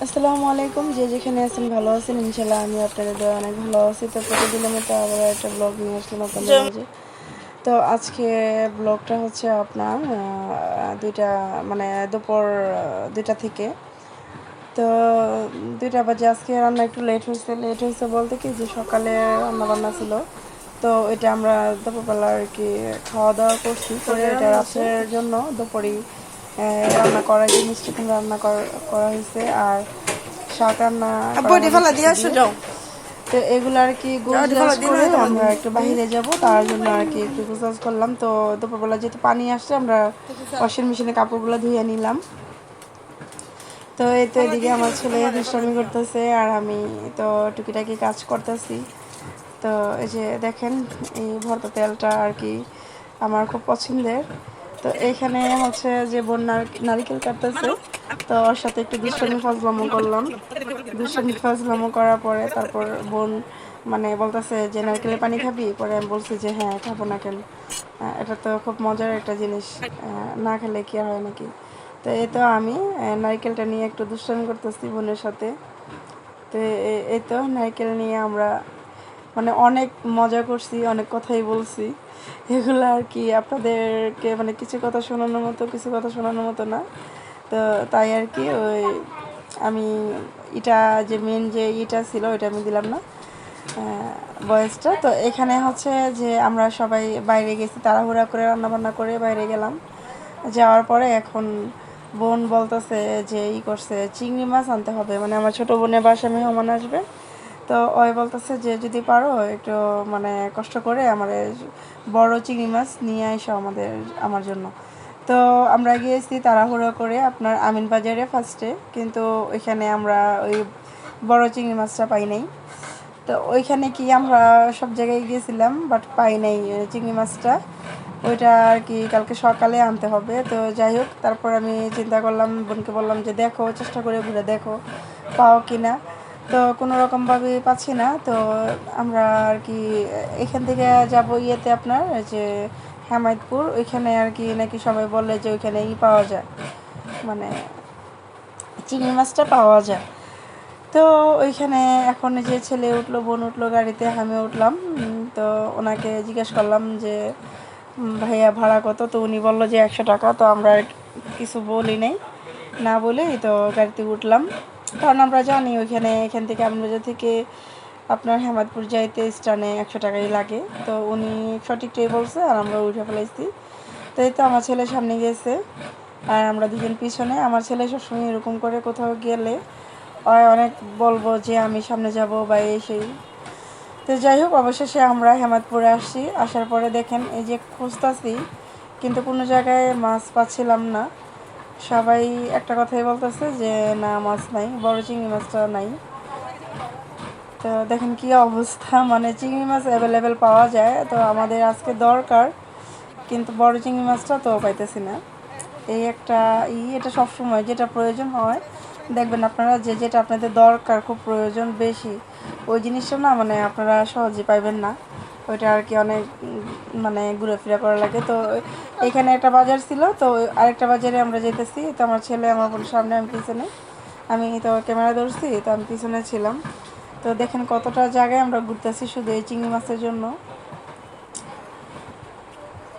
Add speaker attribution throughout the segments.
Speaker 1: আসসালামু আলাইকুম, যে যেখানে আছেন ভালো আছেন ইনশাল্লাহ। আমি আপনাদের দোয়া অনেক ভালো আছি। তো প্রতিদিনের মতো আবার একটা ব্লগ নিয়ে আসলাম আপনাদের মাঝে। তো আজকে ব্লগটা হচ্ছে আপনার দুইটা মানে দুপুর 2টা থেকে। তো 2টা বাজে। আজকে রান্না একটু লেট হয়েছে বলতে কি যে সকালে রান্না বান্না ছিল, তো এটা আমরা দুপুরবেলা আর কি খাওয়া দাওয়া করছি, করে এটা রাতের জন্য দুপুরেই রান্না করা জিনিস চিকেন রান্না করা হয়েছে, আর শাক রান্না করা হবে শুটকি দিয়ে। তো এগুলো আর কি গোছগাছ করে আমরা একটু বাইরে যাব, তার জন্য আর কি একটু গোছগাছ করলাম। তো দুপুরবেলা যেহেতু পানি আসছে, আমরা ওয়াশিং মেশিনে কাপড়গুলো ধুয়ে নিলাম। তো এই তো এদিকে আমার ছেলে দুষ্টামি করতেছে, আর আমি তো টুকিটাকি কাজ করতেছি। তো এই যে দেখেন, এই ভর্তা তেলটা আর কি আমার খুব পছন্দের। তো এইখানে হচ্ছে যে বোন নারিকেল কাটতেছে, তো ওর সাথে একটু দুষ্টামি ফাজলামো করলাম। দুষ্টামি ফাজলামো করার পরে তারপর বোন মানে বলতেছে যে নারকেলের পানি খাবি, পরে আমি বলছি যে হ্যাঁ খাবো না কেন, এটা তো খুব মজার একটা জিনিস, না খেলে কি আর হয় নাকি। তো এই তো আমি নারকেলটা নিয়ে একটু দুষ্টামি করতেছি বোনের সাথে। তো এই তো নারকেল নিয়ে আমরা মানে অনেক মজা করছি, অনেক কথাই বলছি। এগুলো আর কি আপনাদেরকে মানে কিছু কথা শোনানোর মতো, কিছু কথা শোনানোর মতো না। তো তাই আর কি ওই আমি এটা যে মেন যে ইটা ছিল ওইটা আমি দিলাম না বয়েসটা। তো এখানে হচ্ছে যে আমরা সবাই বাইরে গেছি, তাড়াহুড়া করে রান্নাবান্না করে বাইরে গেলাম। যাওয়ার পরে এখন বোন বলতেছে যে করছে চিংড়ি মাছ আনতে হবে, মানে আমার ছোটো বোনের বাসায় মেহমান আসবে। তো ওই বলতেছে যে যদি পারো একটু মানে কষ্ট করে আমার বড় চিংড়ি মাছ নিয়ে এসো আমার জন্য। তো আমরা গিয়েছি তাড়াহুড়ো করে আপনার আমিন বাজারে ফার্স্টে, কিন্তু ওইখানে আমরা ওই বড় চিংড়ি মাছটা পাই নাই। তো ওইখানে কি আমরা সব জায়গায় গিয়েছিলাম বাট পাই নাই চিংড়ি মাছটা। ওইটা আর কি কালকে সকালে আনতে হবে। তো যাই হোক, তারপর আমি চিন্তা করলাম, বোনকে বললাম যে দেখো, চেষ্টা করে ঘুরে দেখো পাও কি না। তো কোনো রকমভাবে পাচ্ছি না। তো আমরা আর কি এখান থেকে যাব ইয়েতে আপনার যে হেমায়তপুর, ওইখানে আর কি নাকি সবাই বলে যে ওইখানে পাওয়া যায়, মানে চিংড়ি মাছটা পাওয়া যায়। তো ওইখানে এখন যে ছেলে উঠলো, বোন উঠলো গাড়িতে, আমি উঠলাম। তো ওনাকে জিজ্ঞেস করলাম যে ভাইয়া ভাড়া কত। তো উনি বললো যে 100 টাকা। তো আমরা কিছু বলি নাই, না বলেই তো গাড়িতে উঠলাম, কারণ আমরা জানি এখান থেকে আমবাজার থেকে আপনার হেমাদপুর যাইতে স্টানে 100 টাকাই লাগে। তো উনি সঠিকটাই বলছে, আর আমরা উঠে ফেলাইছি। তো এই তো আমার ছেলে সামনে গেছে আর আমরা দুজন পিছনে। আমার ছেলে সবসময় এরকম করে, কোথাও গেলে অনেক বলবো যে আমি সামনে যাব বা এই সেই। তো যাই হোক, অবশেষে আমরা হেমাদপুরে আসছি। আসার পরে দেখেন এই যে খুঁজতাছি, কিন্তু কোনো জায়গায় মাছ পাচ্ছিলাম না। সবাই একটা কথাই বলতেছে যে না মাছ নাই, বড় চিংড়ি মাছটা নাই। তো দেখেন কি অবস্থা, মানে চিংড়ি মাছ অ্যাভেলেবেল পাওয়া যায়, তো আমাদের আজকে দরকার, কিন্তু বড় চিংড়ি মাছটা তো পাইতেছি না। এই একটা এটা সবসময় যেটা প্রয়োজন হয়, দেখবেন আপনারা যে যেটা আপনাদের দরকার, খুব প্রয়োজন বেশি, ওই জিনিসটা না মানে আপনারা সহজে পাইবেন না। ওইটা আর কি অনেক মানে ঘুরে ফিরে করা লাগে। তো এখানে একটা বাজার ছিল, তো আরেকটা বাজারে আমরা যেতেছি। তো আমার ছেলে আমার বোন সামনে, আমি পিছনে। আমি তো ক্যামেরা ধরছি, তো আমি পিছনে ছিলাম। তো দেখেন কতটা জায়গায় আমরা ঘুরতেছি শুধু এই চিংড়ি মাছের জন্য।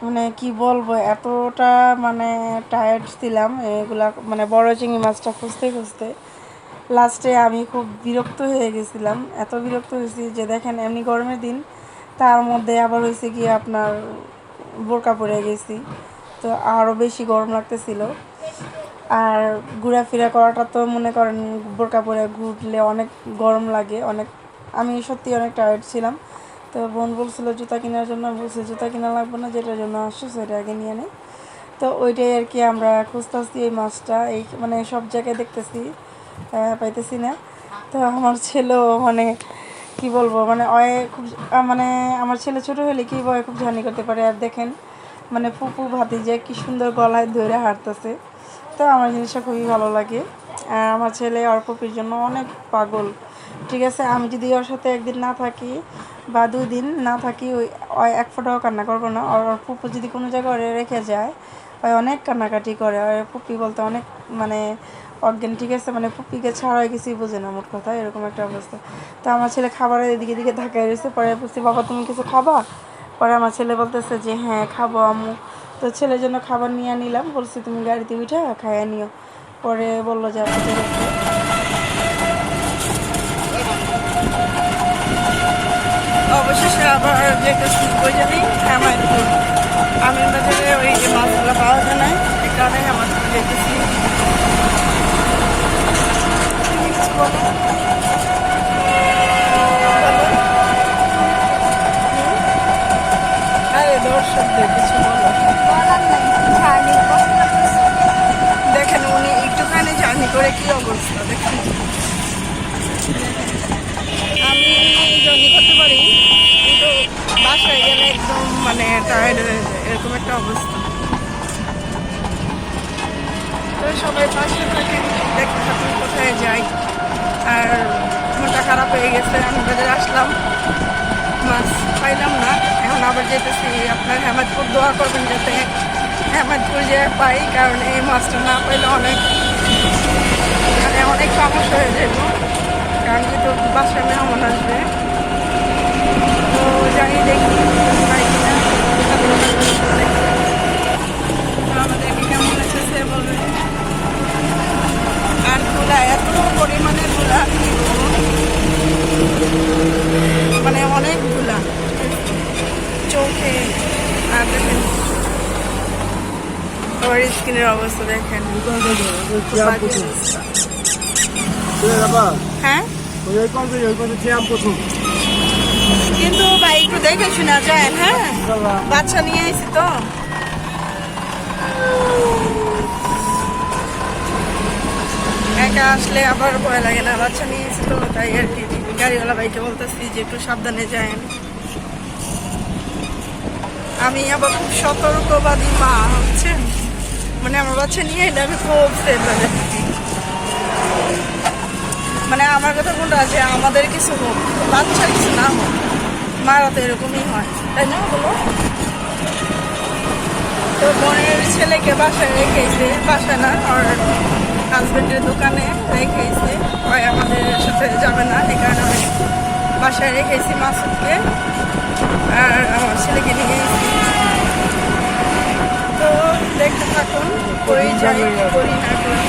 Speaker 1: মানে কি বলবো, এতটা মানে টায়ার্ড ছিলাম এগুলা মানে বড় চিংড়ি মাছটা খুঁজতে খুঁজতে। লাস্টে আমি খুব বিরক্ত হয়ে গেছিলাম, এত বিরক্ত হয়েছি যে দেখেন এমনি গরমের দিন, তার মধ্যে আবার হয়েছে কি আপনার বোরকা পরে গেছি, তো আরও বেশি গরম লাগতেছিল। আর ঘোরাফেরা করাটা তো মনে করেন বোরকা পরে ঘুরলে অনেক গরম লাগে অনেক। আমি সত্যি অনেক টায়ার্ড ছিলাম। তো বোন বলছিল জুতা কেনার জন্য, বলছে জুতা কেনা লাগবে না, যেটার জন্য আসছো সেটা আগে নিয়ে নেই। তো ওইটাই আর কি আমরা খুঁজতেছি এই মাছটা, এই মানে সব জায়গায় দেখতেছি, পাইতেছি না। তো আমার ছেলেও মানে কি বলবো, মানে খুব মানে আমার ছেলে ছোটো হলে কি ভয় খুব ঝানি করতে পারে। আর দেখেন মানে ফুপু ভাতিজা কি সুন্দর গলায় ধরে হাঁটতেছে। তো আমার জিনিসটা খুবই ভালো লাগে। আর আমার ছেলে ওর ফুপির জন্য অনেক পাগল। ঠিক আছে, আমি যদি ওর সাথে একদিন না থাকি বা 2 দিন না থাকি, ওই এক ফোঁটাও কান্না করবো না। আর ওর ফুপু যদি কোনো জায়গায় ওরে রেখে যায়, ওই অনেক কান্নাকাটি করে। আর ফুপি বলতে অনেক মানে অজ্ঞান, ঠিক আছে, মানে পুপিকে ছাড়া কিছুই বোঝে না, মোট কথা এরকম একটা অবস্থা। তো আমার ছেলে খাবারের এদিকে দিকে ধাক্কায় রয়েছে, পরে বলছি বাবা তুমি কিছু খাবা? পরে আমার ছেলে বলতেছে যে হ্যাঁ খাবো আম্মু। তো ছেলের জন্য খাবার নিয়ে নিলাম, বলছি তুমি গাড়িতে উঠে খাইয়ে নিও। পরে বললো যে আপনি ঠিক আছে। অবশেষে আবার যেতেছি ওই জন্যই হেমায়তপুর, আমির বাজারে ওই যে মাছগুলো পাওয়া যায় না, এই কারণে হেমায়তপুর যেতেছি। আরে দর্শকদের কিছু দেখেন, উনি একটুখানি জার্নি করে কি অবস্থা দেখেন। আমি জার্নি করতে পারি কিন্তু বাসায় গেলে একদম মানে টায়ার্ড হয়ে যায়, এরকম একটা অবস্থা। তো সবাই পাশে থাকে, দেখতে থাকুন কোথায় যাই। আর মনটা খারাপ হয়ে গেছে, আমি বাজারে আসলাম, মাছ পাইলাম না, এখন আবার যেতেছি আপনার হেমায়তপুর। দোয়া করবেন যাতে হেমায়তপুর যে পাই, কারণ এই মাছটা না পাইলে অনেক মানে অনেক সমস্যা হয়ে যাব, কারণ যেহেতু বাসায় মেহমান আসবে। তো জানি দেখি পাই কিনা। আমাদেরকে কেমন লাগতেছে বলবে। আর গুলা এত পরিমাণে গুলা, মানে অনেকগুলা চোখে। আর দেখেন আমার স্কিনের অবস্থা দেখেন। হ্যাঁ কিন্তু ভাই একটু দেখে শোনা যায়। হ্যাঁ বাচ্চা নিয়ে এসেছি তো, একা আসলে আবার ভয় লাগে না, বাচ্চা নিয়ে এসেছি তো, তাই আর কি গাড়িওয়ালা ভাইকে বলতেছি যে একটু সাবধানে যায়। আমি আবার খুব সতর্কবাদী মা, হচ্ছে মানে আমার বাচ্চা নিয়ে এটা আমি খুব সেফ ভাবে থাকি। মানে আমার কথা কোনটা যে আমাদের কিছু হোক, বাচ্চার কিছু না হোক, মারা তো এরকমই হয়, তাই না বলো? তো বোনের ছেলেকে বাসায় রেখেছে, বাসায় না ওর হাজবেন্ডের দোকানে রেখেছে, ওই আমাদের সাথে যাবে না, এই কারণে আমি বাসায় রেখেছি মাসুদকে আর আমার ছেলেকে নিয়ে গেছি। তো দেখতে থাকুন কই যাই করি না করি।